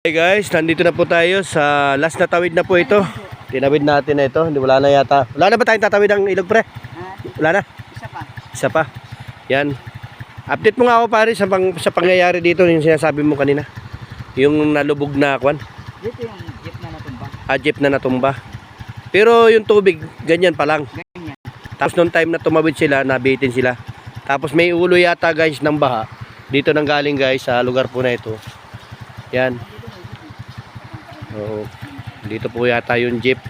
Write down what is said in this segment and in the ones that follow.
Hey guys, nandito na po tayo sa last na tawid na po ito. Tinawid natin na ito. Wala na yata. Wala na ba tayong tatawid ng ilog, pre? Wala na? Isa pa. Isa pa. Yan. Update mo nga ako pare sa pangyayari dito, yung sinasabi mo kanina. Yung nalubog na kwan. Dito yung jeep na natumba. Jeep na natumba. Pero yung tubig, ganyan pa lang. Ganyan. Tapos nung time na tumawid sila, nabitin sila. Tapos may ulo yata guys ng baha. Dito nang galing guys sa lugar po na ito. Yan. Oo. Dito po yata yung jeep.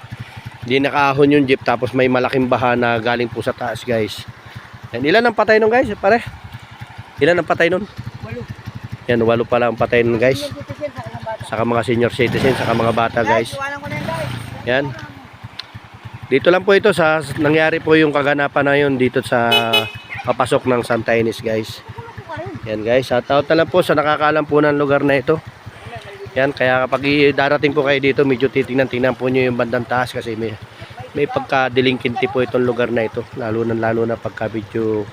Hindi nakaahon yung jeep, tapos may malaking baha na galing po sa taas guys. Yan. Ilan ang patay nun guys? Pare? Ilan ang patay nun? 8. Yan, 8 pala ang patay nun guys. Saka mga senior citizen, saka mga bata guys. Yan. Dito lang po ito sa nangyari po yung kaganapan na yun dito sa papasok ng Santa Ynez guys. Yan guys, shoutout na lang po sa nakakaalam po ng lugar na ito. Yan, kaya kapag darating po kayo dito, medyo titingnan po nyo yung bandang taas kasi may pagka-delinquente po itong lugar na ito. Lalo na pagka medyo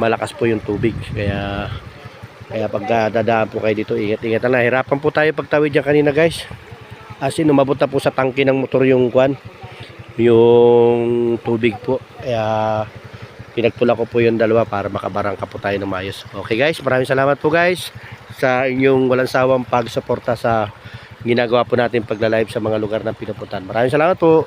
malakas po yung tubig. Kaya pag dadaan po kayo dito, ingat-ingat na. Hirapan po tayo pagtawid dyan kanina guys. As in, umabot na po sa tangke ng motor yung kwan, yung tubig po. Kaya pinagtula ko po yung dalawa para makabarangka po tayo ng maayos. Okay guys, maraming salamat po guys sa inyong walang sawang pagsuporta sa ginagawa po natin pagla-live sa mga lugar na pinupuntahan. Maraming salamat po.